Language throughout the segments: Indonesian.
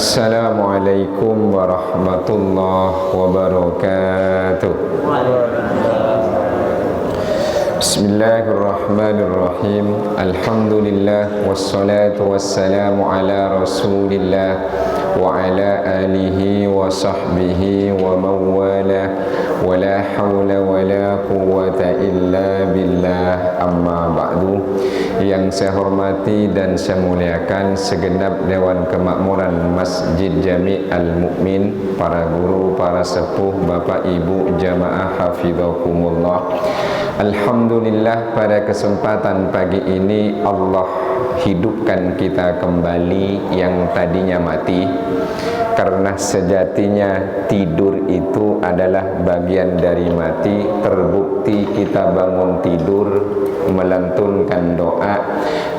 Assalamualaikum warahmatullahi wabarakatuh. Bismillahirrahmanirrahim. Alhamdulillah wassalatu wassalamu ala Rasulillah wa ala alihi wa sahbihi wa mawala wa la hawla wa la quwwata illa billah, amma ba'du. Yang saya hormati dan saya muliakan segenap Dewan Kemakmuran Masjid Jami' Al-Mu'min, para guru, para sepuh, bapak ibu jamaah hafizakumullah. Alhamdulillah, pada kesempatan pagi ini Allah hidupkan kita kembali yang tadinya mati. Karena sejatinya tidur itu adalah bagian dari mati. Terbukti kita bangun tidur melantunkan doa,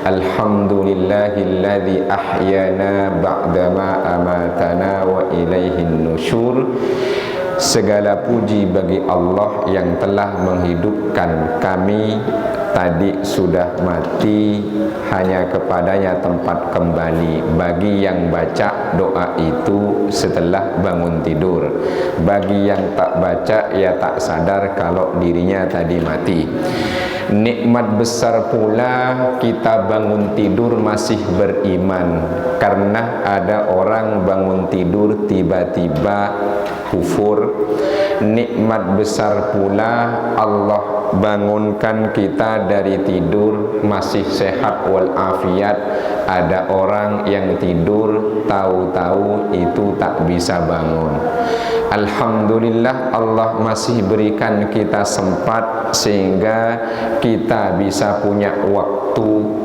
Alhamdulillahilladzi ahyana ba'dama amatana wa ilaihin nusyur. Segala puji bagi Allah yang telah menghidupkan kami, tadi sudah mati, hanya kepadanya tempat kembali. Bagi yang baca doa itu setelah bangun tidur, bagi yang tak baca ya tak sadar kalau dirinya tadi mati. Nikmat besar pula kita bangun tidur masih beriman, karena ada orang bangun tidur tiba-tiba kufur. Nikmat besar pula Allah bangunkan kita dari tidur masih sehat walafiat. Ada orang yang tidur tahu-tahu itu tak bisa bangun. Alhamdulillah, Allah masih berikan kita sempat sehingga kita bisa punya waktu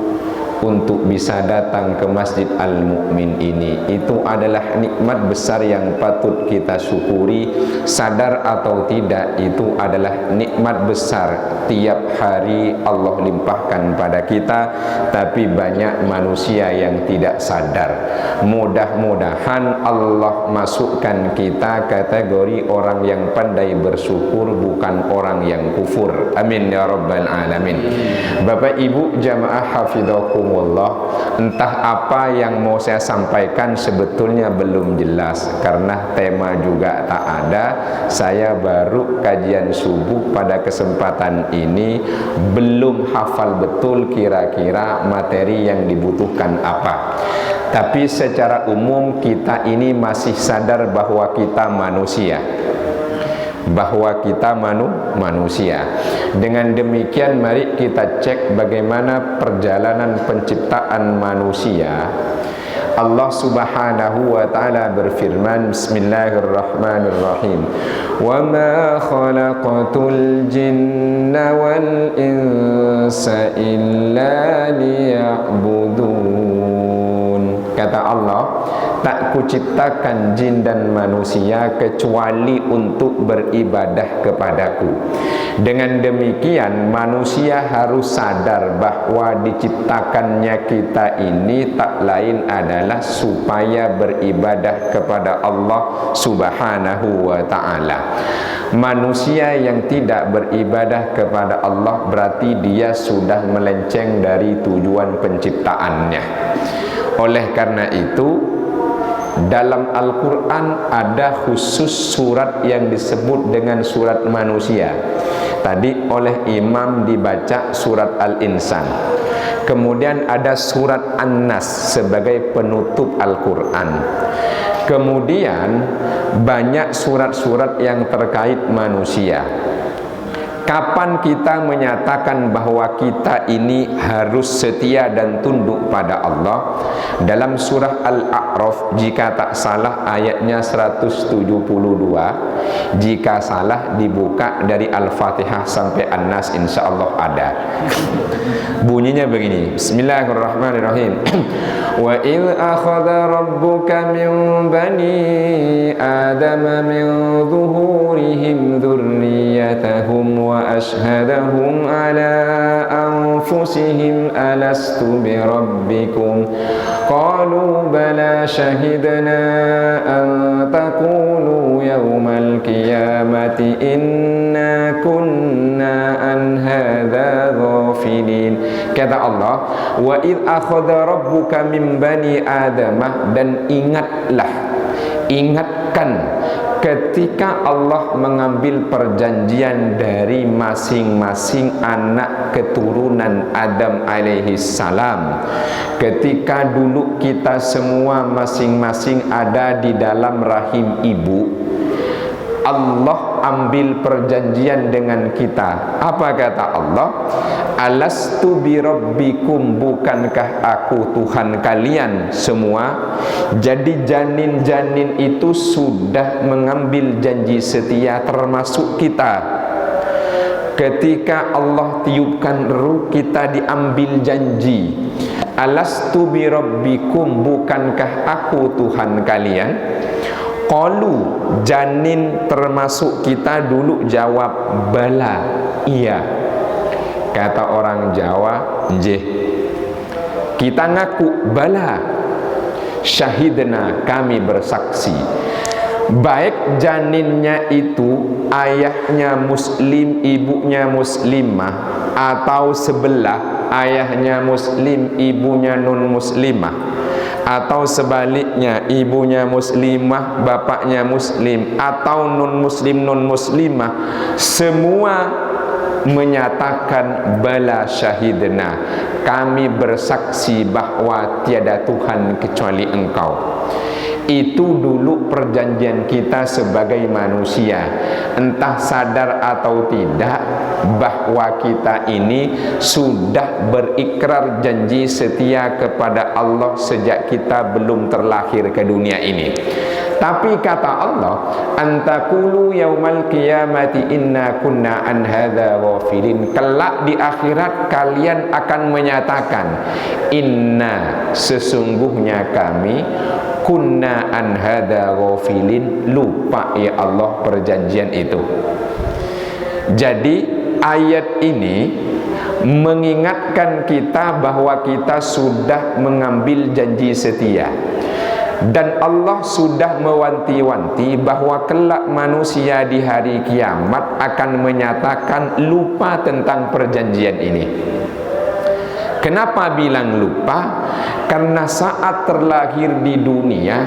untuk bisa datang ke Masjid Al-Mu'min ini. Itu adalah nikmat besar yang patut kita syukuri. Sadar atau tidak, itu adalah nikmat besar. Tiap hari Allah limpahkan pada kita, tapi banyak manusia yang tidak sadar. Mudah-mudahan Allah masukkan kita kategori orang yang pandai bersyukur, bukan orang yang kufur. Amin ya rabbal alamin. Bapak ibu jamaah hafizakum, entah apa yang mau saya sampaikan sebetulnya belum jelas, karena tema juga tak ada. Saya baru kajian subuh pada kesempatan ini, belum hafal betul kira-kira materi yang dibutuhkan apa. Tapi secara umum kita ini masih sadar bahwa kita manusia, bahwa kita manusia. Dengan demikian mari kita cek bagaimana perjalanan penciptaan manusia. Allah Subhanahu wa ta'ala berfirman, bismillahirrahmanirrahim, wa ma khalaqatul jinna wal insa illa liya'budun. Kata Allah, tak kuciptakan jin dan manusia kecuali untuk beribadah kepadaku. Dengan demikian manusia harus sadar bahwa diciptakannya kita ini tak lain adalah supaya beribadah kepada Allah Subhanahu wa ta'ala. Manusia yang tidak beribadah kepada Allah berarti dia sudah melenceng dari tujuan penciptaannya. Oleh karena itu, dalam Al-Quran ada khusus surat yang disebut dengan surat manusia. Tadi oleh imam dibaca surat Al-Insan. Kemudian ada surat An-Nas sebagai penutup Al-Quran. Kemudian banyak surat-surat yang terkait manusia. Kapan kita menyatakan bahwa kita ini harus setia dan tunduk pada Allah? Dalam surah Al-A'raf, jika tak salah ayatnya 172. Jika salah dibuka dari Al-Fatihah sampai An-Nas, insya Allah ada. Bunyinya begini, bismillahirrahmanirrahim. Wa idh akhadha rabbuka min bani adama min zuhurihim dhurriyyatahum wa ashhadahum ala anfusihim alastu bi rabbikum qalu bala shahidna an taqulu yawmal qiyamati inna kunna an hadha ghafilin. Kata Allah, wa id akhadha rabbuka min bani adamah, dan ingatkan ketika Allah mengambil perjanjian dari masing-masing anak keturunan Adam alaihi salam. Ketika dulu kita semua masing-masing ada di dalam rahim ibu, Allah ambil perjanjian dengan kita. Apa kata Allah? Alastu birabbikum, bukankah aku Tuhan kalian semua? Jadi janin-janin itu sudah mengambil janji setia, termasuk kita. Ketika Allah tiupkan ruh, kita diambil janji. Alastu birabbikum, bukankah aku Tuhan kalian? Qalu, janin termasuk kita dulu jawab, bala, iya. Kata orang Jawa, nggih. Kita ngaku, bala, syahidna, kami bersaksi. Baik janinnya itu ayahnya muslim, ibunya muslimah, atau sebelah ayahnya muslim, ibunya non muslimah, atau sebaliknya ibunya muslimah, bapaknya muslim, atau non muslim non muslimah, semua menyatakan bala syahidna, kami bersaksi bahwa tiada Tuhan kecuali Engkau. Itu dulu perjanjian kita sebagai manusia, entah sadar atau tidak, bahwa kita ini sudah berikrar janji setia kepada Allah sejak kita belum terlahir ke dunia ini. Tapi kata Allah, antakulu yaumal qiyamati inna kunna an hadza ghafilin, kelak di akhirat kalian akan menyatakan, inna, sesungguhnya kami, kunna an hadza ghafilin, lupa ya Allah perjanjian itu. Jadi ayat ini mengingatkan kita bahwa kita sudah mengambil janji setia, dan Allah sudah mewanti-wanti bahwa kelak manusia di hari kiamat akan menyatakan lupa tentang perjanjian ini. Kenapa bilang lupa? Karena saat terlahir di dunia,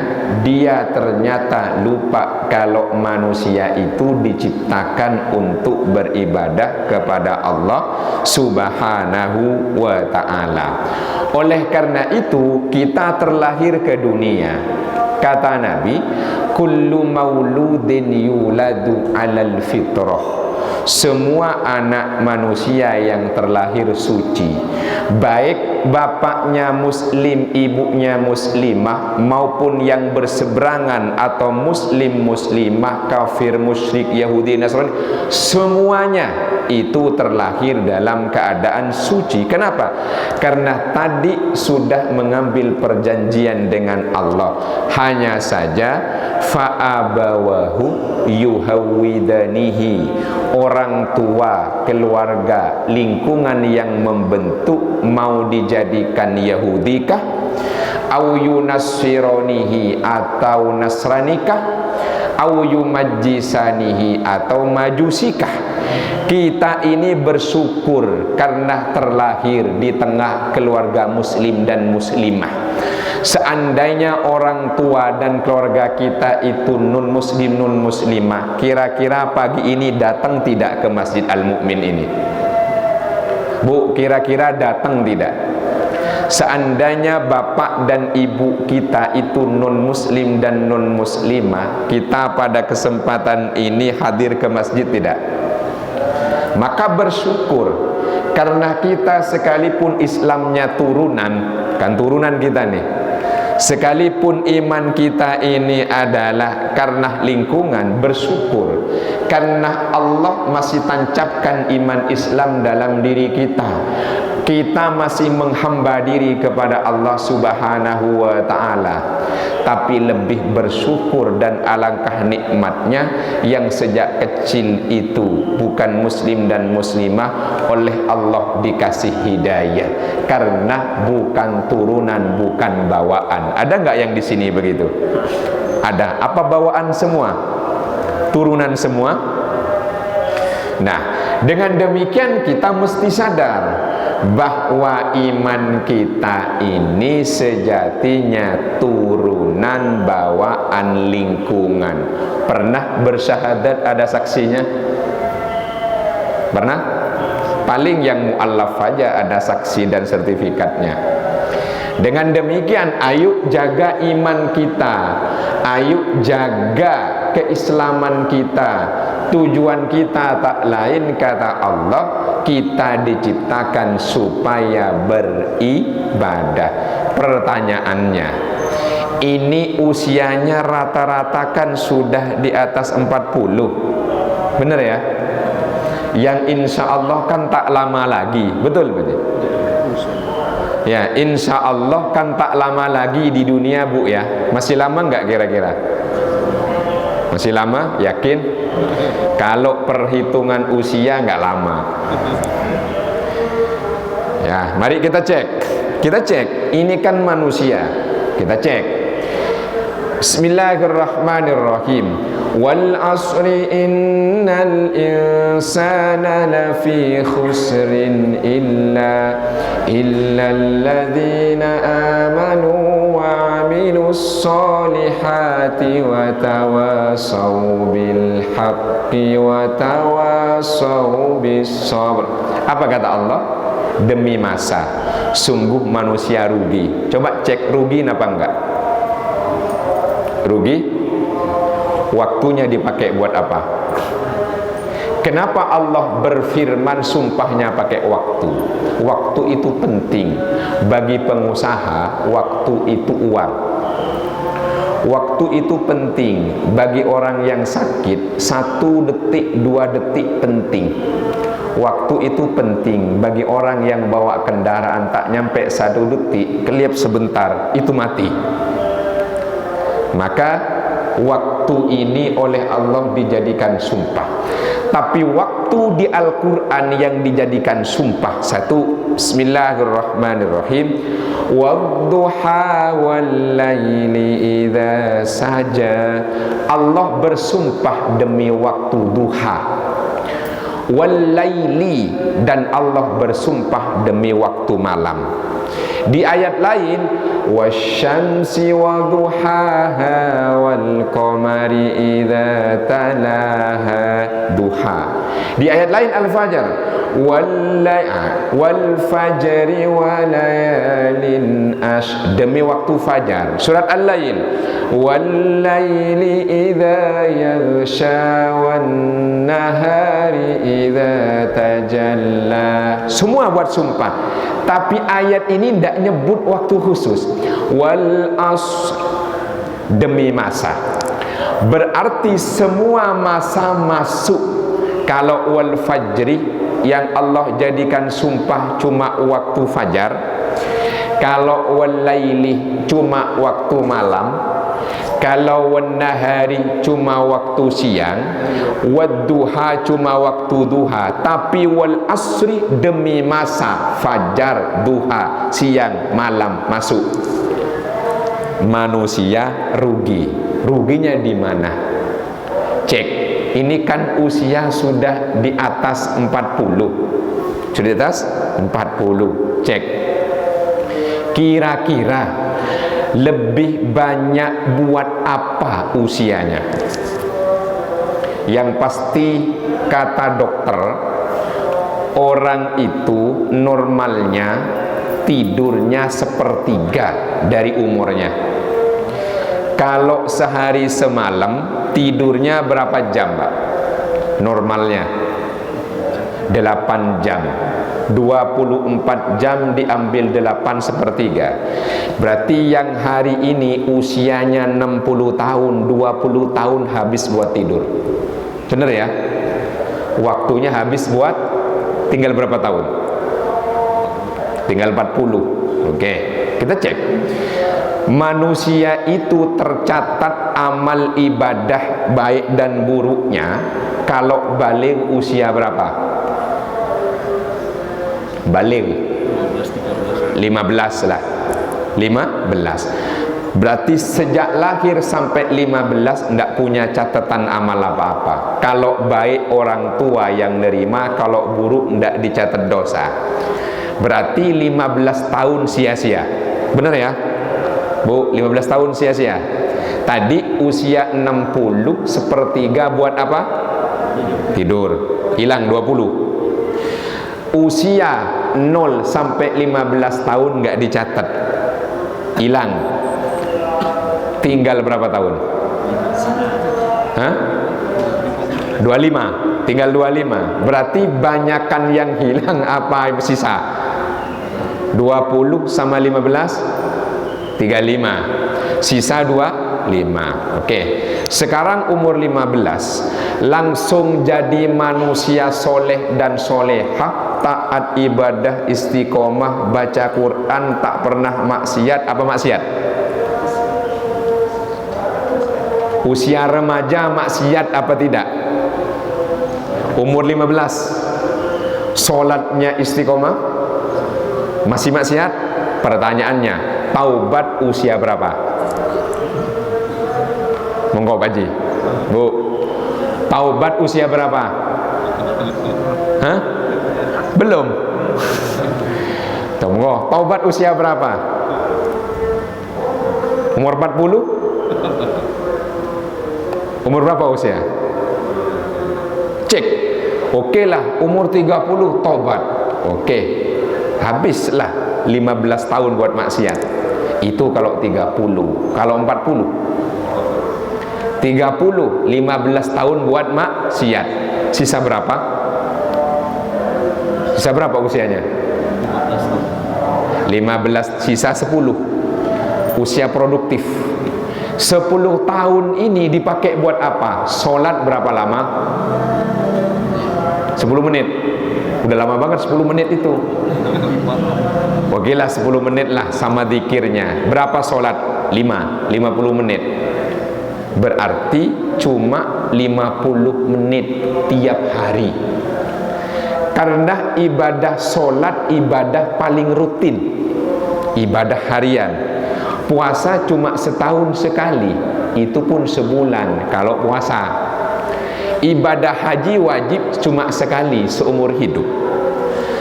dia ternyata lupa kalau manusia itu diciptakan untuk beribadah kepada Allah Subhanahu wa ta'ala. Oleh karena itu, kita terlahir ke dunia. Kata Nabi, kullu mauludin yuladu alal fitrah, semua anak manusia yang terlahir suci, baik bapaknya muslim, ibunya muslimah, maupun yang berseberangan atau muslim muslimah, kafir, musyrik, Yahudi, Nasrani, semuanya itu terlahir dalam keadaan suci. Kenapa? Karena tadi sudah mengambil perjanjian dengan Allah. Hanya saja fa'abawahu yuhawwidanihi, orang tua, keluarga, lingkungan yang membentuk mau dijadikan Yahudikah, au yunassironihi, atau Nasranikah, au yumajjisanihi, atau Majusikah. Kita ini bersyukur karena terlahir di tengah keluarga muslim dan muslimah. Seandainya orang tua dan keluarga kita itu non muslim non muslimah, kira-kira pagi ini datang tidak ke Masjid Al-Mu'min ini? Bu, kira-kira datang tidak? Seandainya bapak dan ibu kita itu non muslim dan non muslimah, kita pada kesempatan ini hadir ke masjid tidak? Maka bersyukur, karena kita sekalipun Islamnya turunan, kan turunan kita nih, sekalipun iman kita ini adalah karena lingkungan, bersyukur karena Allah masih tancapkan iman Islam dalam diri kita. Kita masih menghamba diri kepada Allah Subhanahu wa ta'ala. Tapi lebih bersyukur dan alangkah nikmatnya yang sejak kecil itu bukan muslim dan muslimah, oleh Allah dikasih hidayah karena bukan turunan, bukan bawaan. Ada nggak yang di sini begitu? Ada. Apa bawaan semua? Turunan semua? Nah, dengan demikian kita mesti sadar bahwa iman kita ini sejatinya turunan bawaan lingkungan. Pernah bersyahadat ada saksinya? Pernah? Paling yang mu'allaf aja ada saksi dan sertifikatnya. Dengan demikian, ayo jaga iman kita, ayo jaga keislaman kita. Tujuan kita tak lain, kata Allah, kita diciptakan supaya beribadah. Pertanyaannya, ini usianya rata-rata kan sudah di atas 40, bener ya? Yang insya Allah kan tak lama lagi, betul betul. Ya, insya Allah kan tak lama lagi di dunia, Bu ya. Masih lama nggak kira-kira? Masih lama? Yakin? Kalau perhitungan usia nggak lama. Ya, mari kita cek. Kita cek. Ini kan manusia. Kita cek. Bismillahirrahmanirrahim. Wal asri innal insana lafi khusrin illa alladhina amanu wa amilus solihati wa tawasaw bil haqqi wa tawasaw bis sabr. Apa kata Allah? Demi masa, sungguh manusia rugi. Coba cek rugi apa enggak? Rugi? Waktunya dipakai buat apa? Kenapa Allah berfirman sumpahnya pakai waktu? Waktu itu penting. Bagi pengusaha, waktu itu uang. Waktu itu penting. Bagi orang yang sakit, 1 detik, 2 detik penting. Waktu itu penting. Bagi orang yang bawa kendaraan tak nyampe 1 detik, kelip sebentar, itu mati. Maka waktu ini oleh Allah dijadikan sumpah. Tapi waktu di Al-Quran yang dijadikan sumpah, 1, Bismillahirrahmanirrahim, wadduha wallaili idza saja. Allah bersumpah demi waktu duha, wallaili, dan Allah bersumpah demi waktu malam. Di ayat lain, wasyamsi wadduhaha wal qamari idza talaha, duha. Di ayat lain Al-Fajr, wal fajri walayalin ash, demi waktu fajar. Surat Al-Lail, wal laili idza yaghsha wan nahari idza tajalla. Semua buat sumpah. Tapi ayat ini tidak nyebut waktu khusus. Wal as, demi masa. Berarti semua masa masuk. Kalau wal fajri yang Allah jadikan sumpah cuma waktu fajar. Kalau wal laili cuma waktu malam. Kalau wan nahari cuma waktu siang, wad duha cuma waktu duha. Tapi wal asri demi masa, fajar, duha, siang, malam masuk. Manusia rugi. Ruginya di mana? Cek. Ini kan usia sudah di atas 40. Sudah di atas 40. Cek. Kira-kira lebih banyak buat apa usianya? Yang pasti kata dokter, orang itu normalnya tidurnya 1/3 dari umurnya. Kalau sehari semalam tidurnya berapa jam, Pak? Normalnya 8 jam. 24 jam diambil 8/3. Berarti yang hari ini usianya 60 tahun, 20 tahun habis buat tidur. Bener ya? Waktunya habis buat tinggal berapa tahun? Tinggal 40. Oke, kita cek. Manusia itu tercatat amal ibadah baik dan buruknya kalau balik usia berapa? Balik 15 lah. 15. Berarti sejak lahir sampai 15 tidak punya catatan amal apa-apa. Kalau baik orang tua yang nerima, kalau buruk tidak dicatat dosa. Berarti 15 tahun sia-sia. Benar ya Bu, 15 tahun sia-sia. Tadi usia 60, sepertiga buat apa? Tidur. Hilang 20. Usia 0 sampai 15 tahun nggak dicatat, hilang. Tinggal berapa tahun? Hah? 25. Tinggal 25. Berarti banyakan yang hilang apa sisa? 20 sama 15 35. Sisa 25. Oke. Sekarang umur 15, langsung jadi manusia soleh dan solehah, taat ibadah, istiqomah, baca Quran, tak pernah maksiat. Apa maksiat? Usia remaja maksiat apa tidak? Umur 15, sholatnya istiqomah, masih maksiat? Pertanyaannya, taubat usia berapa? Monggo Pak Haji. Bu, taubat usia berapa? Hah? Belum. Tunggu, taubat usia berapa? Umur 40? Umur berapa usia? Cek. Oke lah, umur 30 taubat. Oke. Habislah 15 tahun buat maksiat. Itu kalau 30. Kalau 40? 30, 15 tahun buat maksiat. Sisa berapa? Sisa berapa usianya? 15, sisa 10. Usia produktif. 10 tahun ini dipakai buat apa? Sholat berapa lama? 10 menit. Udah lama banget 10 menit itu. Oke lah 10 menit lah sama zikirnya. Berapa sholat? 50 menit. Berarti cuma 50 menit tiap hari. Karena ibadah sholat ibadah paling rutin, ibadah harian. Puasa cuma setahun sekali, itu pun sebulan kalau puasa. Ibadah haji wajib cuma sekali seumur hidup.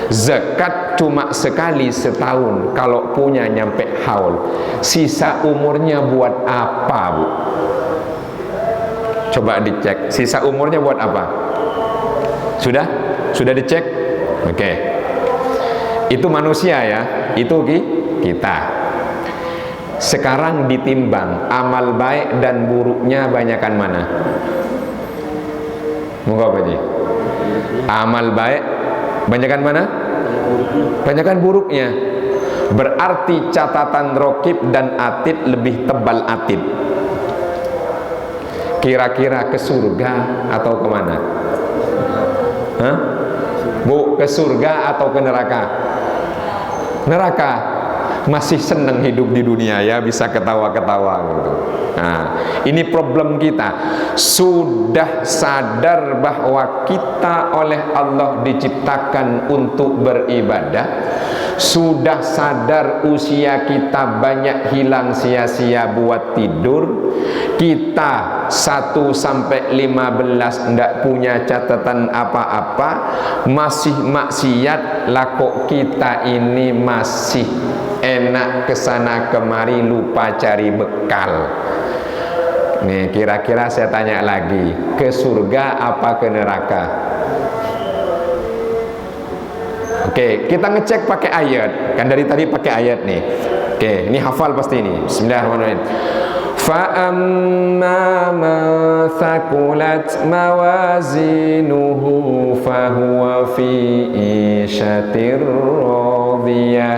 Zakat cuma sekali setahun kalau punya nyampe haul. Sisa umurnya buat apa, Bu? Coba dicek, sisa umurnya buat apa? Sudah? Sudah dicek? Oke. Itu manusia ya, itu kita. Sekarang ditimbang amal baik dan buruknya banyakan mana? Moga apa Ji? Amal baik banyakan mana? Banyakan buruknya. Berarti catatan rokib dan atid lebih tebal atid. Kira-kira ke surga atau kemana? Hah? Bu, ke surga atau ke neraka? Neraka. Masih senang hidup di dunia ya, bisa ketawa-ketawa gitu. Nah, ini problem kita. Sudah sadar bahwa kita oleh Allah diciptakan untuk beribadah. Sudah sadar usia kita banyak hilang sia-sia buat tidur. Kita 1 sampai 15 ndak punya catatan apa-apa, masih maksiat. Lah kok kita ini masih enak kesana kemari, lupa cari bekal. Nih kira-kira saya tanya lagi, ke surga apa ke neraka? Oke, kita ngecek pakai ayat. Kan dari tadi pakai ayat nih. Oke, ini hafal pasti ini. Bismillahirrahmanirrahim. Fa amma man thaqulat mawazinuhu fahuwa fi isyatir radiyah.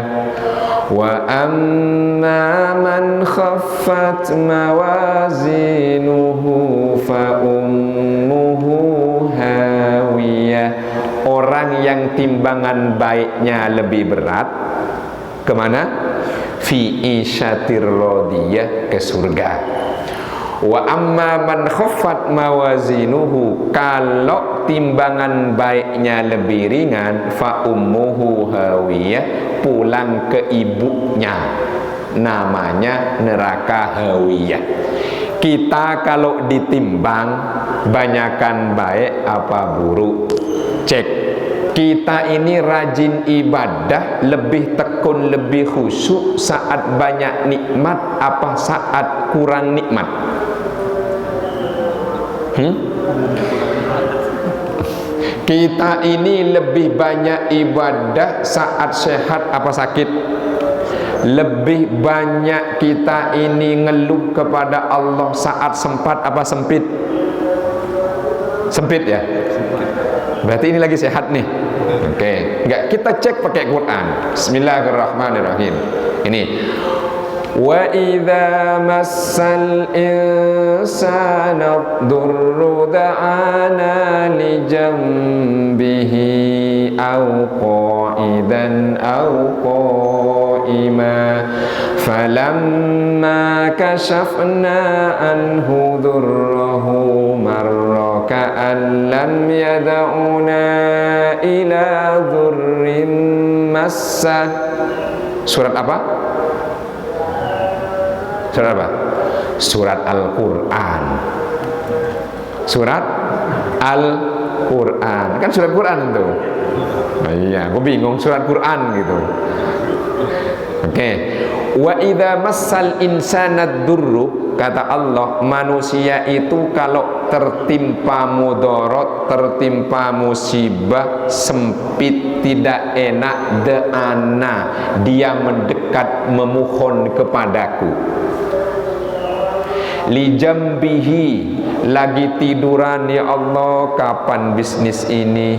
Wa amma man khaffat mawazinuhu fa ummuhu hawiyah. Orang yang timbangan baiknya lebih berat kemana? Fi isyatir radiyah, ke surga. Wa amma man khaffat mawazinuhu, kalau timbangan baiknya lebih ringan, fa ummuhu hawiyah, pulang ke ibunya, namanya neraka hawiyah. Kita kalau ditimbang banyakan baik apa buruk, cek kita ini rajin ibadah, lebih tekun, lebih khusyuk saat banyak nikmat apa saat kurang nikmat? Kita ini lebih banyak ibadah saat sehat apa sakit? Lebih banyak kita ini ngeluh kepada Allah saat sempat apa sempit? Sempit ya? Berarti ini lagi sehat nih. Oke, enggak, kita cek pakai Quran. Bismillahirrahmanirrahim. Ini wa idza massal insana dhurru da'ana li jambihi aw qa'idan aw qa'ima falamma kashafna anhu dhurruhu marra ka'an lam yad'una ila dhurrin massa. Surat apa? Surat apa? Surat Al-Quran. Surat Al-Quran. Kan surat Quran itu. Nah, iya, aku bingung surat Quran gitu. Oke. Wa idza massal insana dzurru, kata Allah, manusia itu kalau tertimpa mudarat, tertimpa musibah, sempit, tidak enak, de'ana, dia mendekat memohon kepadaku. Li jambihi, lagi tiduran, ya Allah, kapan bisnis ini?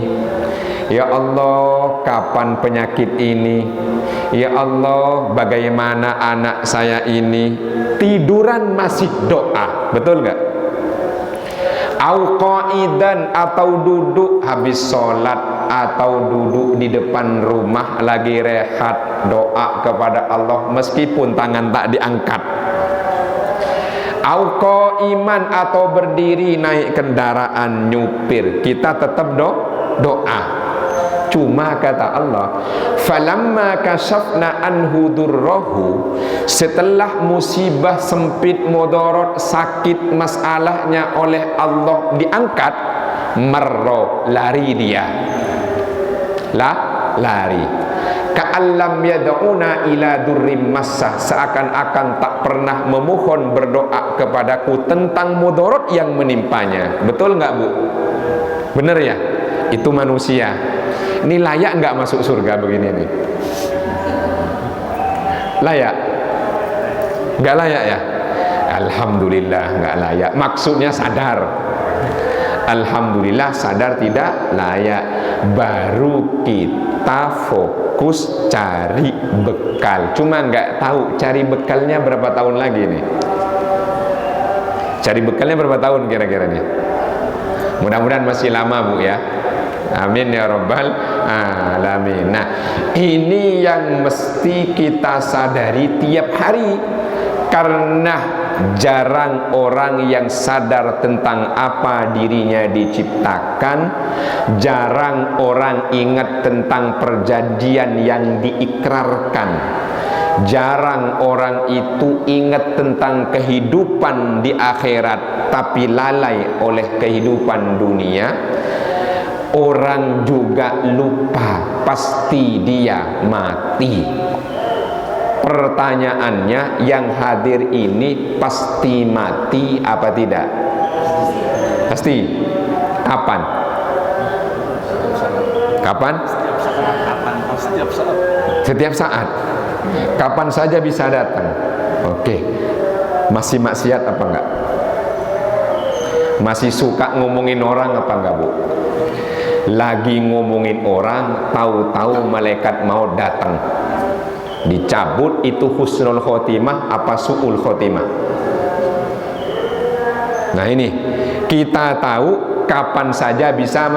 Ya Allah, kapan penyakit ini? Ya Allah, bagaimana anak saya ini? Tiduran masih doa, betul nggak? Au qaidan, atau duduk habis sholat, atau duduk di depan rumah lagi rehat, doa kepada Allah meskipun tangan tak diangkat. Au qaiman, atau berdiri naik kendaraan nyupir, kita tetap doa. Cuma kata Allah, falamma kashafna anhu durrahu, setelah musibah, sempit, mudarat, sakit, masalahnya oleh Allah diangkat, marro, lari dia, lari. Ka'allam yad'una ila durrim massah, seakan-akan tak pernah memohon berdoa kepadaku tentang mudarat yang menimpanya. Betul nggak, Bu? Bener ya? Itu manusia. Ini layak nggak masuk surga begini nih? Layak? Nggak layak ya? Alhamdulillah nggak layak. Maksudnya sadar. Alhamdulillah sadar tidak layak. Baru kita fokus cari bekal. Cuma nggak tahu cari bekalnya berapa tahun lagi nih. Cari bekalnya berapa tahun kira-kira nih? Mudah-mudahan masih lama, Bu ya. Amin ya rabbal alamin. Nah, ini yang mesti kita sadari tiap hari, karena jarang orang yang sadar tentang apa dirinya diciptakan. Jarang orang ingat tentang perjanjian yang diikrarkan. Jarang orang itu ingat tentang kehidupan di akhirat, tapi lalai oleh kehidupan dunia. Orang juga lupa pasti dia mati. Pertanyaannya, yang hadir ini pasti mati apa tidak? Pasti. Kapan? Kapan? Setiap saat. Kapan saja bisa datang. Oke. Masih maksiat apa enggak? Masih suka ngomongin orang apa enggak, Bu? Lagi ngomongin orang, tahu-tahu malaikat maut datang, dicabut. Itu husnul khotimah apa su'ul khotimah? Nah ini, kita tahu kapan saja bisa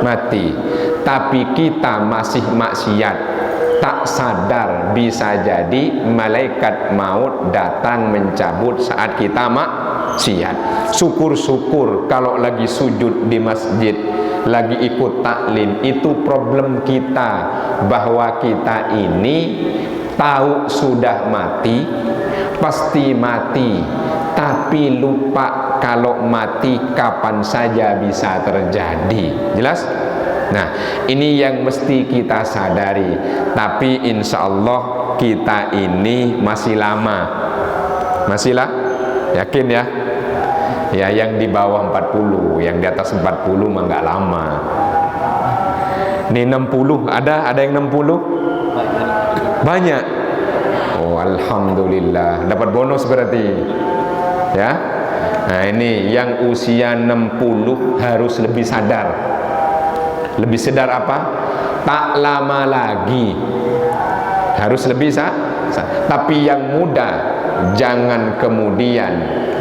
mati, tapi kita masih maksiat, tak sadar bisa jadi malaikat maut datang mencabut saat kita maksiat. Syukur-syukur kalau lagi sujud di masjid, lagi ikut taklim, itu problem kita, bahwa kita ini tahu sudah mati, pasti mati, tapi lupa kalau mati kapan saja bisa terjadi. Jelas? Nah, ini yang mesti kita sadari. Tapi insya Allah kita ini masih lama. Masih lah? Yakin ya? Ya, yang di bawah 40, yang di atas 40 mah nggak lama. Ini 60, ada yang 60? Banyak. Oh, alhamdulillah, dapat bonus berarti. Ya. Nah, ini yang usia 60 harus lebih sadar. Lebih sadar apa? Tak lama lagi. Harus lebih tapi yang muda jangan kemudian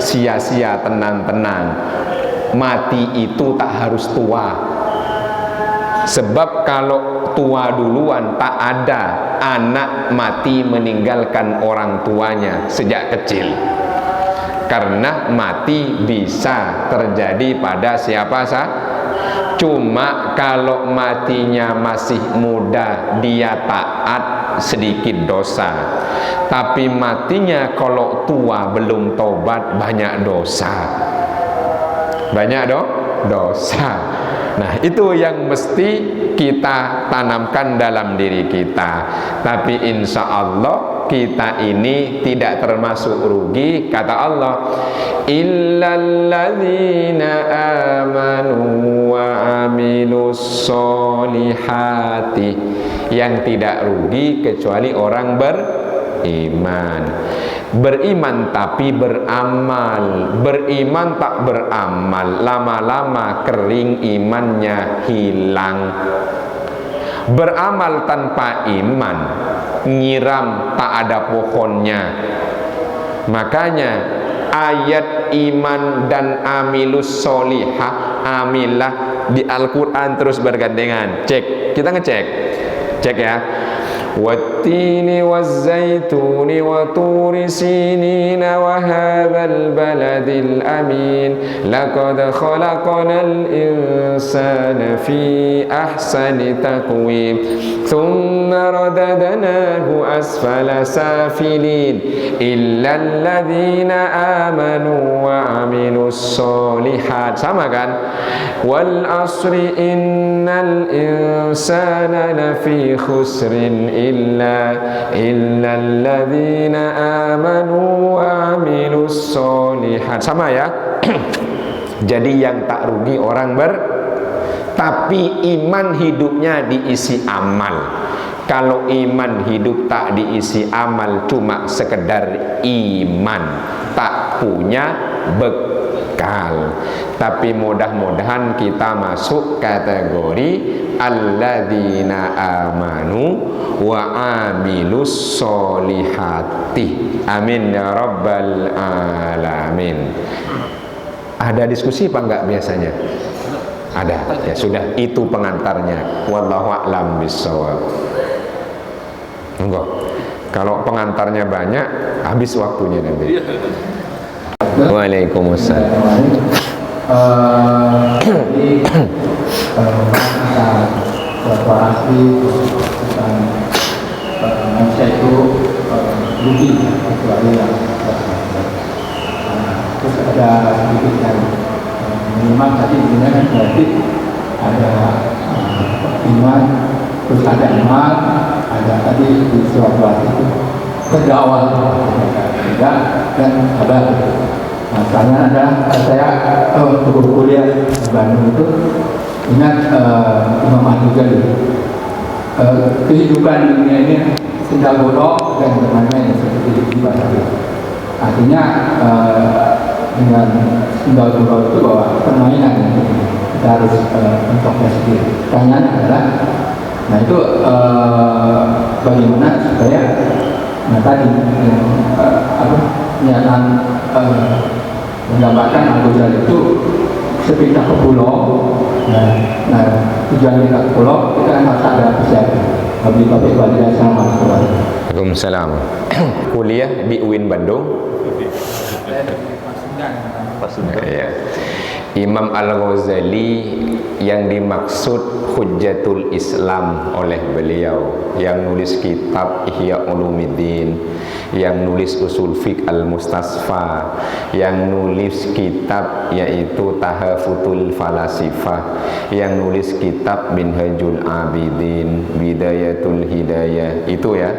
sia-sia, tenang-tenang. Mati itu tak harus tua. Sebab kalau tua duluan, tak ada anak mati meninggalkan orang tuanya sejak kecil. Karena mati bisa terjadi pada siapa saja. Cuma kalau matinya masih muda, dia taat, sedikit dosa. Tapi matinya kalau tua belum tobat, banyak dosa. Banyak dosa. Nah, itu yang mesti kita tanamkan dalam diri kita. Tapi insya Allah kita ini tidak termasuk rugi. Kata Allah, illalladzina amanu wa amilus solihati. Yang tidak rugi kecuali orang beriman. Beriman tapi beramal. Beriman tak beramal, lama-lama kering, imannya hilang. Beramal tanpa iman, nyiram tak ada pohonnya. Makanya ayat iman dan amilus solihah, amilah di Al-Quran terus bergandengan. Cek, kita ngecek. Cek ya. Wattini wazzaituni wa turi sinina wa hadzal baladil amin laqad khalaqnal insana fi ahsani taqwim thumma radadnahu asfala safilin illa alladhina amanu wa amilus solihat. Sama kan? Wal asri innal insana lafi khusrin illa alladzina amanu wa amilus solihat. Sama ya. Jadi yang tak rugi orang tapi iman hidupnya diisi amal. Kalau iman hidup tak diisi amal, cuma sekedar iman, tak punya bekal. Tapi mudah-mudahan kita masuk kategori alladzina amanu wa amilus solihati. Amin ya rabbal alamin. Ada diskusi apa enggak biasanya? Ada. Ya sudah, itu pengantarnya. Wallahu a'lam bishawab. Enggak. Kalau pengantarnya banyak, habis waktunya nanti. Waalaikumsalam. Jadi kita korporasi dan manusia itu rugi kecuali yang terus ada sedikit yang minimal tadi sebenarnya kan berarti ada iman, terus ada amal, ada tadi di suatu itu berdakwah dan ada. Nah, karena ada saya waktu kuliah di Bandung itu ingat Imam Al-Ghazali, kehidupan dunia ini sendal bolong dan bermain-main seperti di bahasa. Artinya dengan sendal bolong itu bahwa permainan kita harus mencoknya sendiri. Pertanyaannya adalah, nah itu bagaimana supaya tadi niatan menggambarkan Al-Ghazali itu sepindah ke pulau. Nah tujuan kita ke pulau, kita harus ada persiapan. Habis balik sama. Waalaikumsalam. Kuliah di UIN Bandung. Ya. Imam Al-Ghazali yang dimaksud Hujjatul Islam oleh beliau, yang nulis kitab Ihya Ulumuddin, yang nulis Usul Fiqh Al-Mustasfa, yang nulis kitab yaitu Tahafutul Falasifah, yang nulis kitab Minhajul Abidin, Bidayatul Hidayah. Itu ya,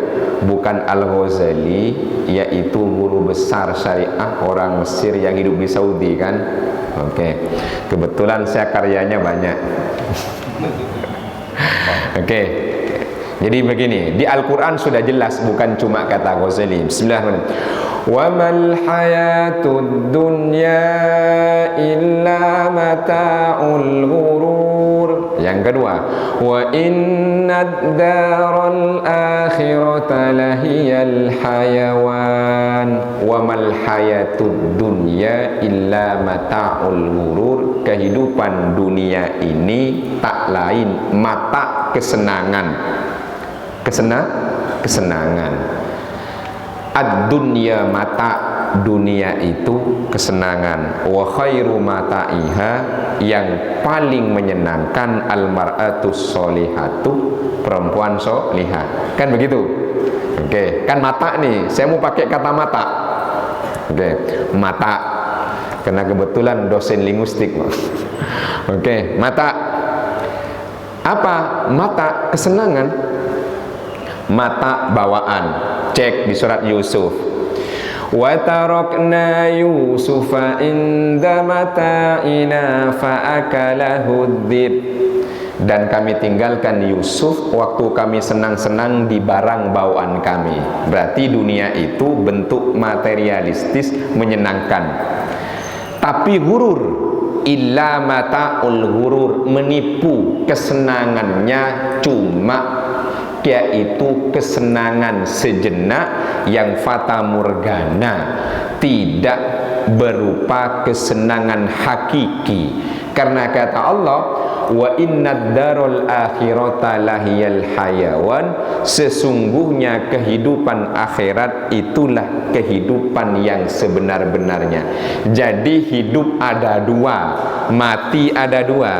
bukan Al-Ghazali, yaitu guru besar syariah orang Mesir yang hidup di Saudi kan. Oke, kebetulan saya karyanya banyak. Oke, jadi begini, di Al-Quran sudah jelas, bukan cuma kata Ghazali. Bismillahirrahmanirrahim. Wa mal hayatud dunya illa mata'ul ghurur. Yang kedua, wa innad daral akhirata lahiyal hayawan. Wa mal hayatud dunya illa mata'ul ghurur. Kehidupan dunia ini tak lain mata kesenangan. Kesenangan. Ad-dunya mata, dunia itu kesenangan. Wa khairu mata'iha, yang paling menyenangkan al-mar'atus sholihatu, perempuan sholihah. Kan begitu? Oke, kan mata nih. Saya mau pakai kata mata. Oke, mata. Karena kebetulan dosen linguistik. Oke, mata. Apa? Mata kesenangan. Mata bawaan. Cek di surat Yusuf. Wa tarakna Yusufa inda mata'ina fa'akalahu dzib. Dan kami tinggalkan Yusuf waktu kami senang-senang di barang bawaan kami. Berarti dunia itu bentuk materialistis menyenangkan. Tapi gurur, illa mata'ul gurur, menipu. Kesenangannya cuma yaitu kesenangan sejenak yang fata morgana, tidak berupa kesenangan hakiki. Karena kata Allah, wa innad darul akhirata lahiyal hayawan, sesungguhnya kehidupan akhirat itulah kehidupan yang sebenar-benarnya. Jadi hidup ada dua, mati ada dua.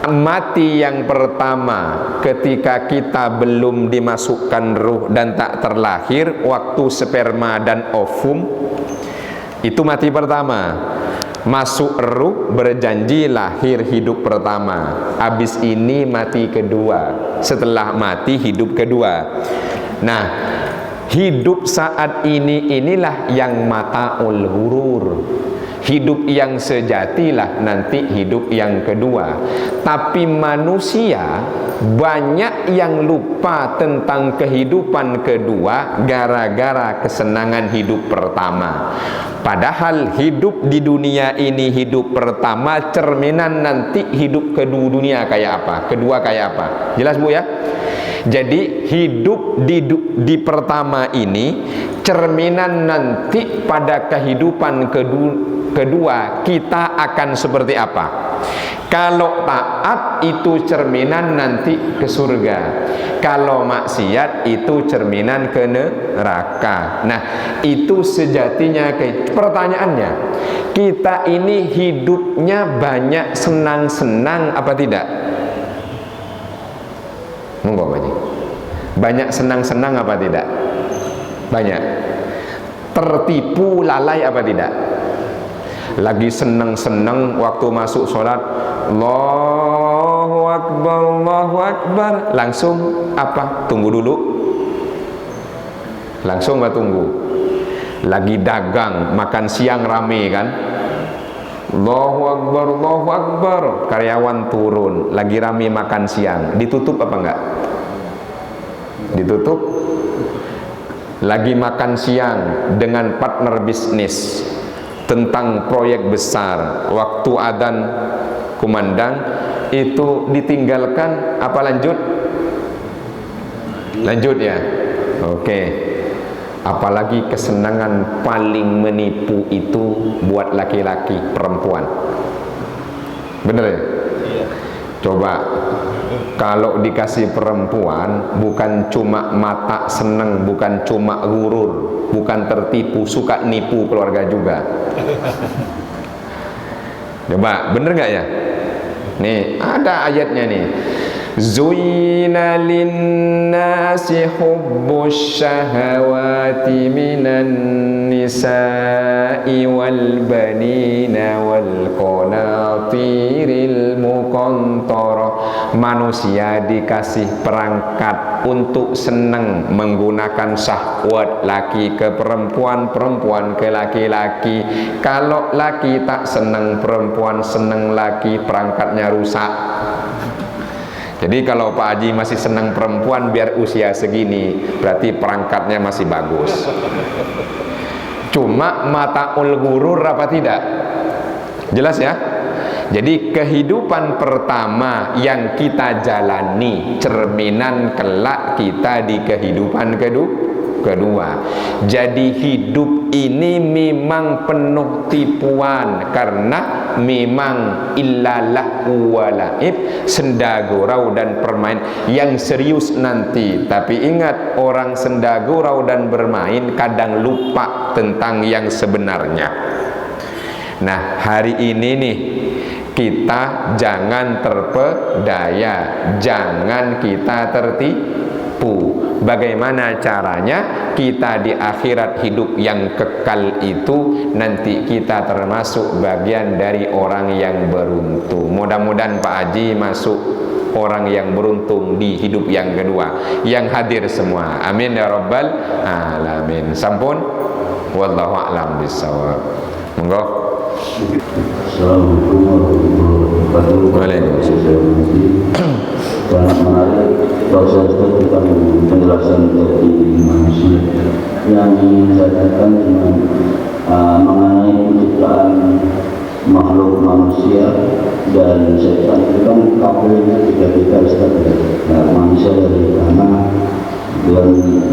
Mati yang pertama ketika kita belum dimasukkan ruh dan tak terlahir, waktu sperma dan ovum, itu mati pertama. Masuk ruh, berjanji lahir hidup pertama. Habis ini mati kedua. Setelah mati hidup kedua. Nah, hidup saat ini inilah yang mata'ul ghurur. Hidup yang sejatilah nanti hidup yang kedua. Tapi manusia banyak yang lupa tentang kehidupan kedua gara-gara kesenangan hidup pertama. Padahal hidup di dunia ini hidup pertama, cerminan nanti hidup kedua dunia kayak apa, kedua kayak apa. Jelas Bu ya? Jadi hidup di pertama ini cerminan nanti pada kehidupan kedua kita akan seperti apa. Kalau taat itu cerminan nanti ke surga, kalau maksiat itu cerminan ke neraka. Nah, itu sejatinya. Pertanyaannya, kita ini hidupnya banyak senang-senang apa tidak? Monggo Pak Haji. Banyak senang-senang apa tidak? Banyak. Tertipu lalai apa tidak? Lagi senang-senang waktu masuk sholat, Allahu Akbar, Allahu Akbar, langsung apa? Tunggu dulu. Langsung nggak tunggu. Lagi dagang, makan siang rame kan? Allahu Akbar, Allahu Akbar, karyawan turun, lagi rame makan siang, ditutup apa enggak? Ditutup. Lagi makan siang dengan partner bisnis tentang proyek besar, waktu adzan kumandang itu ditinggalkan apa lanjut? Lanjut ya. Oke. Apalagi kesenangan paling menipu itu buat laki-laki, perempuan. Bener ya? Coba kalau dikasih perempuan, bukan cuma mata seneng, bukan cuma gurur, bukan tertipu, suka nipu keluarga juga. Coba, bener nggak ya? Nih, ada ayatnya nih. Zuyina linnasi hubbus syahawati minan nisa'i wal banina wal qanatiril muqantarah. Manusia dikasih perangkat untuk senang menggunakan syahwat, laki ke perempuan, perempuan ke laki-laki. Kalau laki tak senang perempuan, senang laki, perangkatnya rusak. Jadi kalau Pak Haji masih senang perempuan biar usia segini, berarti perangkatnya masih bagus. Cuma mataul ghurur apa tidak? Jelas ya? Jadi kehidupan pertama yang kita jalani cerminan kelak kita di kehidupan kedua. Jadi hidup ini memang penuh tipuan, karena memang illalah walaib, senda gurau dan permain yang serius nanti. Tapi ingat, orang senda gurau dan bermain kadang lupa tentang yang sebenarnya. Nah, hari ini nih kita jangan terpedaya, jangan kita tertipu. Bagaimana caranya kita di akhirat hidup yang kekal itu, nanti kita termasuk bagian dari orang yang beruntung. Mudah-mudahan Pak Haji masuk orang yang beruntung di hidup yang kedua, yang hadir semua. Amin ya rabbal alamin. Sampun, wallahu a'lam bishawab. Monggo. Assalamualaikum warahmatullahi wabarakatuh. Waalaikumsalam. Sangat menarik proses tentang penjelasan dari manusia yang ingin saya katakan mengenai penciptaan makhluk manusia dan setan. Itu kan kabelnya tiga Ustaz. Nah, manusia dari tanah dan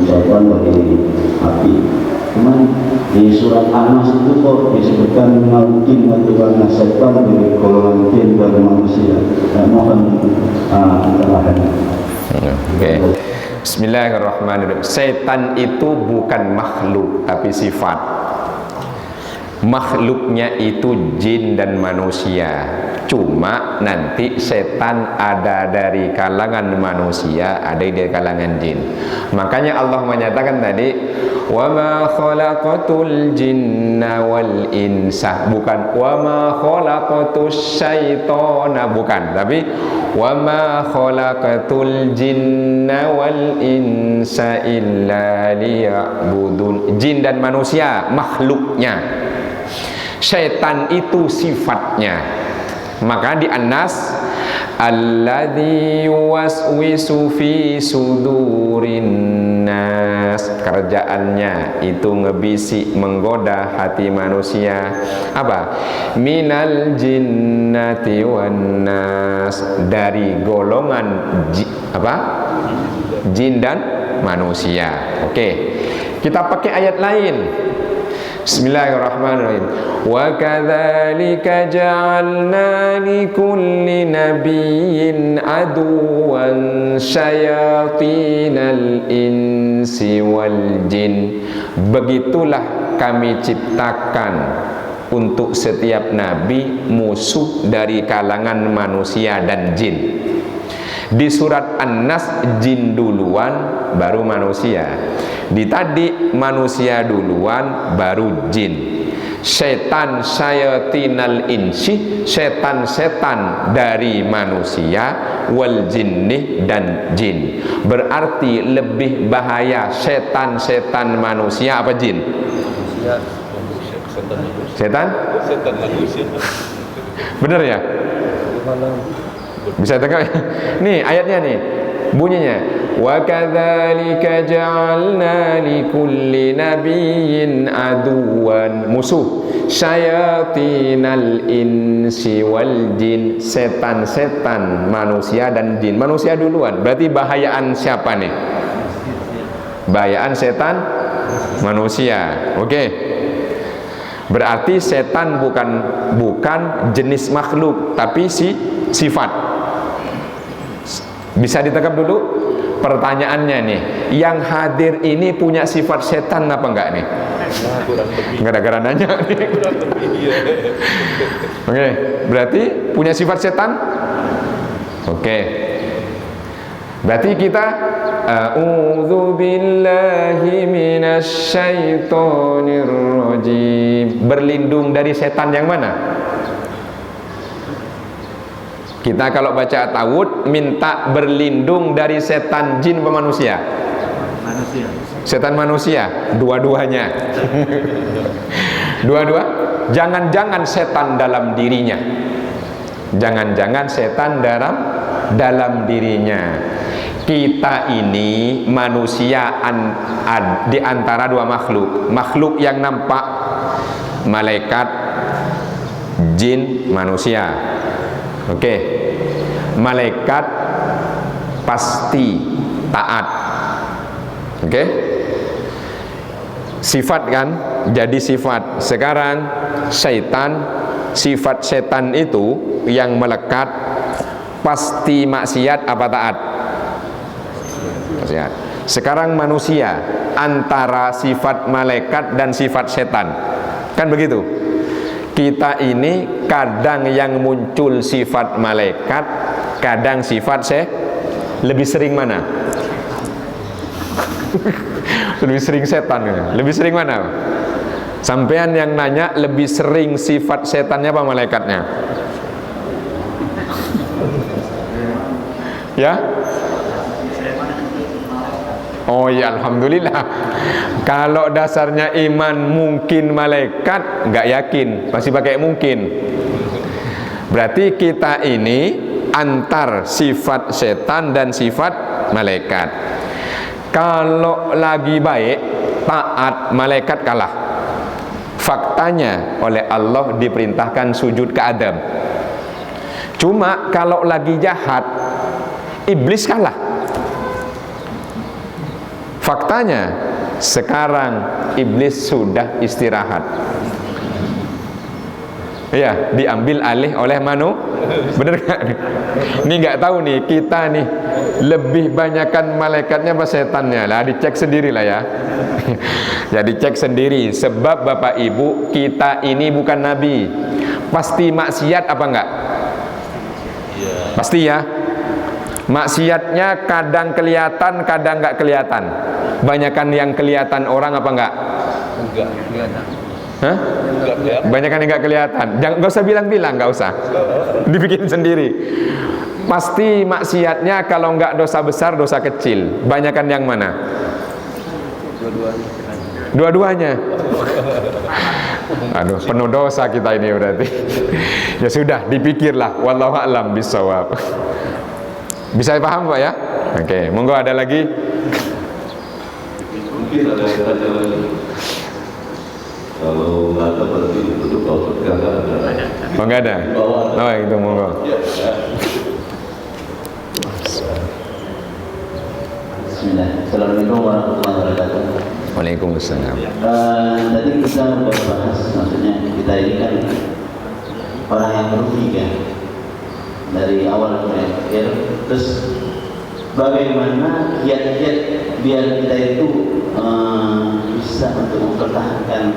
setan dari api. Cuman di surat An-Nas itu kok disebutkan jin atau karena setan dari golongan jin dari manusia. Mohon pencerahan. Oke. Bismillahirrahmanirrahim. Setan itu bukan makhluk tapi sifat. Makhluknya itu jin dan manusia. Cuma nanti setan ada dari kalangan manusia, ada dari kalangan jin. Makanya Allah menyatakan tadi, wa ma khalaqatul jinna wal insa, bukan wa ma khalaqatus syaitana, bukan, tapi wa ma khalaqatul jinna wal insa illa liya'budun. Jin dan manusia makhluknya, syaitan itu sifatnya. Maka di An-Nas, alladzi yuwaswisu fi sudurin nas, kerjaannya itu ngebisik menggoda hati manusia. Apa? Minal jinnati wan nas, dari golongan jin dan manusia. Oke. Kita pakai ayat lain. Bismillahirrahmanirrahim. Wa kadzalika ja'alna likulli nabiyyin aduwan syayatinal insi wal jin. Begitulah kami ciptakan untuk setiap nabi musuh dari kalangan manusia dan jin. Di surat An-Nas jin duluan baru manusia. Di tadi manusia duluan baru jin. Setan syayatinal insi, setan-setan dari manusia, wal jinni dan jin. Berarti lebih bahaya setan-setan manusia apa jin? Setan? Setan manusia. Bener ya? Bisa tengok. Nih ayatnya nih. Bunyinya, wa kadzalika ja'alna likulli nabiyyin aduwan, musuh, syayatinal insi wal jin, setan-setan manusia dan jin. Manusia duluan, berarti bahayaan siapa nih? Bahayaan setan manusia. Oke. Berarti setan bukan jenis makhluk, tapi sifat. Bisa ditangkap dulu? pertanyaannya nih, yang hadir ini punya sifat setan apa enggak nih? Gara-gara nanya nih. Oke, berarti punya sifat setan? Oke. Berarti kita a'udzu billahi minasyaitonir rajim. Berlindung dari setan yang mana? Kita kalau baca ta'awudz minta berlindung dari setan jin atau manusia? Manusia. Setan manusia, dua-duanya. Dua-dua. Jangan-jangan setan dalam dirinya. Jangan-jangan setan dalam dirinya. Kita ini manusia di antara dua makhluk. Makhluk yang nampak, malaikat, jin, manusia. Oke. Malaikat pasti taat. Oke. Sifat kan jadi sifat. Sekarang syaitan, sifat setan itu yang melekat pasti maksiat apa taat? Maksiat. Sekarang manusia antara sifat malaikat dan sifat setan. Kan begitu? Kita ini kadang yang muncul sifat malaikat, kadang sifat lebih sering mana? Lebih sering setan ya? Lebih sering mana? Sampean yang nanya lebih sering sifat setannya apa malaikatnya? Ya? Oh ya, alhamdulillah. Kalau dasarnya iman mungkin malaikat, nggak yakin, pasti pakai mungkin. Berarti kita ini antar sifat setan dan sifat malaikat. Kalau lagi baik, taat, malaikat kalah. Faktanya oleh Allah diperintahkan sujud ke Adam. Cuma kalau lagi jahat, iblis kalah. Faktanya sekarang iblis sudah istirahat. Ya, diambil alih oleh bener gak? Ini nggak tahu nih, kita nih lebih banyakkan malaikatnya apa setannya lah, dicek sendiri lah ya. Jadi cek sendiri. Sebab Bapak Ibu, kita ini bukan nabi. Pasti maksiat apa enggak? Pasti ya. Maksiatnya kadang kelihatan, kadang enggak kelihatan. Banyakan yang kelihatan orang apa enggak? Enggak kelihatan. Hah? Enggak kelihatan. Banyakan yang enggak kelihatan. Jangan, enggak usah bilang-bilang, enggak usah. Dibikin sendiri. Pasti maksiatnya kalau enggak dosa besar, dosa kecil. Banyakan yang mana? Dua-duanya. Aduh, penuh dosa kita ini berarti. Ya sudah, dipikirlah. Wallahu a'lam bishawab. Bisa paham Pak ya? Oke, monggo ada lagi. Mungkin ada yang tanya lagi. Kalau nggak ada berarti untuk Pak nggak ada. Oh nggak ada? Oh itu monggo. Bismillah. Assalamualaikum warahmatullahi wabarakatuh. Waalaikumsalam. Tadi kita berbahas, maksudnya kita ini kan orang yang merugi kan dari awal sampai akhir. Terus bagaimana kiat-kiat biar kita itu bisa untuk mempertahankan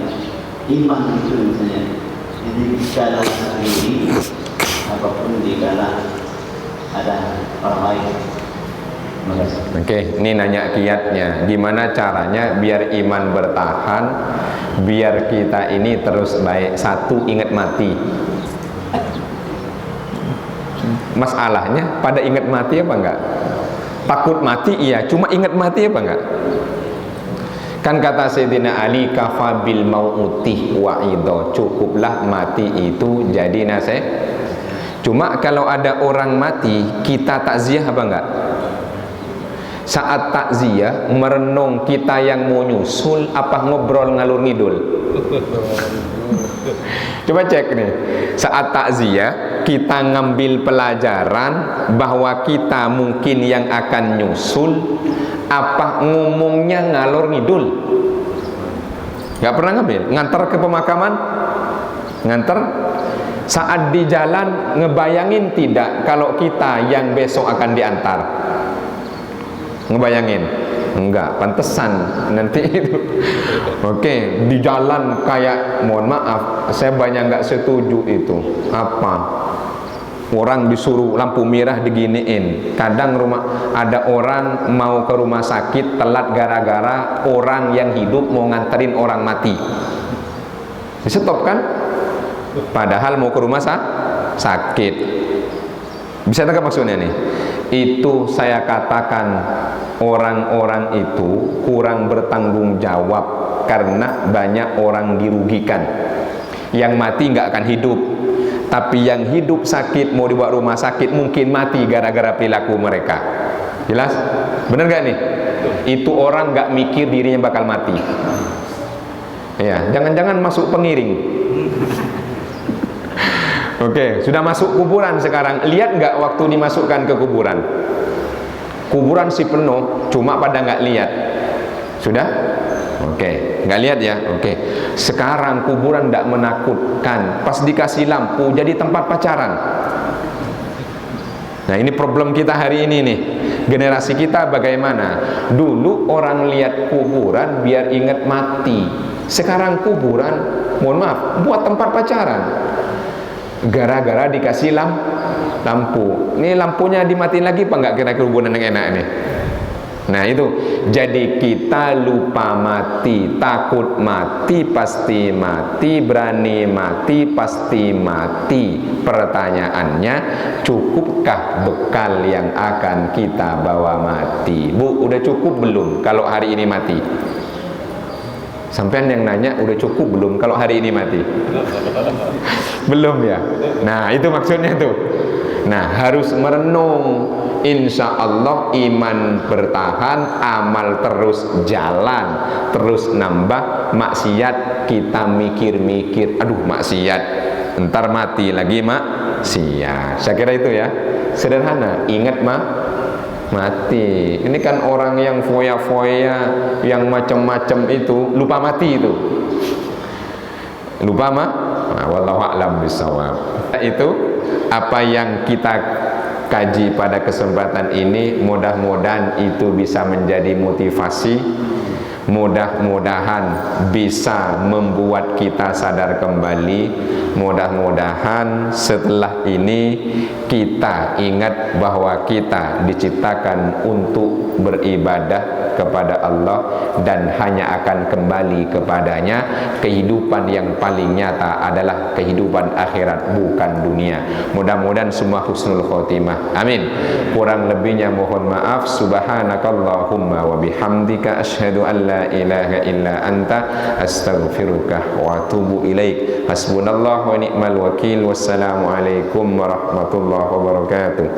iman itu misalnya. Jadi kalau sendiri apapun dikala ada orang lain. Oke, ini nanya kiatnya. Gimana caranya biar iman bertahan, biar kita ini terus baik. Satu, ingat mati. Masalahnya pada ingat mati apa enggak? Takut mati iya, cuma ingat mati apa enggak? Kan kata Sayyidina Ali, kafa bil mau'uti wa'idho, cukuplah mati itu jadi nasihat. Cuma kalau ada orang mati, kita takziah apa enggak? Saat takziah merenung kita yang mau nyusul apa ngobrol ngalur ngidul? Coba cek nih. Saat takziah kita ngambil pelajaran bahwa kita mungkin yang akan nyusul apa ngomongnya ngalur ngidul? Gak pernah ngambil. Ngantar ke pemakaman? Ngantar. Saat di jalan ngebayangin tidak kalau kita yang besok akan diantar? Ngebayangin? Enggak, pantesan nanti itu. Oke, di jalan kayak, mohon maaf, saya banyak nggak setuju itu. Apa? Orang disuruh lampu merah diginiin. Kadang ada orang mau ke rumah sakit telat gara-gara orang yang hidup mau nganterin orang mati. Di stop kan? Padahal mau ke rumah sakit. Bisa tangkap maksudnya nih? Itu saya katakan orang-orang itu kurang bertanggung jawab karena banyak orang dirugikan. Yang mati nggak akan hidup, tapi yang hidup sakit mau dibawa rumah sakit mungkin mati gara-gara perilaku mereka. Jelas? Bener gak nih? Itu orang nggak mikir dirinya bakal mati. Ya, jangan-jangan masuk pengiring. Oke, sudah masuk kuburan sekarang. Lihat nggak waktu dimasukkan ke kuburan? Kuburan si penuh, cuma pada nggak lihat. Sudah? Oke, nggak lihat ya? Oke. Sekarang kuburan nggak menakutkan. Pas dikasih lampu, jadi tempat pacaran. Nah, ini problem kita hari ini nih. Generasi kita bagaimana? Dulu orang lihat kuburan biar ingat mati. Sekarang kuburan, mohon maaf, buat tempat pacaran. Gara-gara dikasih lampu. Ini lampunya dimatiin lagi apa enggak kira-kira hubungan yang enak nih? Nah itu, jadi kita lupa mati, takut mati pasti mati, berani mati pasti mati. Pertanyaannya, cukupkah bekal yang akan kita bawa mati? Bu, udah cukup belum kalau hari ini mati? Sampean yang nanya, udah cukup belum kalau hari ini mati? Belum ya? Nah itu maksudnya tuh. Nah harus merenung. Insya Allah iman bertahan, amal terus jalan, terus nambah. Maksiat kita mikir-mikir, aduh maksiat, ntar mati lagi maksiat. Saya kira itu ya, sederhana. Ingat mati. Ini kan orang yang foya-foya, yang macam-macam itu lupa mati itu. Lupa wallahu a'lam bishawab. Itu apa yang kita kaji pada kesempatan ini, mudah-mudahan itu bisa menjadi motivasi, mudah-mudahan bisa membuat kita sadar kembali, mudah-mudahan setelah ini kita ingat bahwa kita diciptakan untuk beribadah kepada Allah dan hanya akan kembali kepadanya. Kehidupan yang paling nyata adalah kehidupan akhirat, bukan dunia. Mudah-mudahan semua husnul khotimah, amin. Kurang lebihnya mohon maaf. Subhanakallahumma wa bihamdika asyhadu an la ilaha illa anta astaghfiruka wa atubu ilaik. Hasbunallah wa ni'mal wakil. Wassalamu alaikum warahmatullahi wabarakatuh.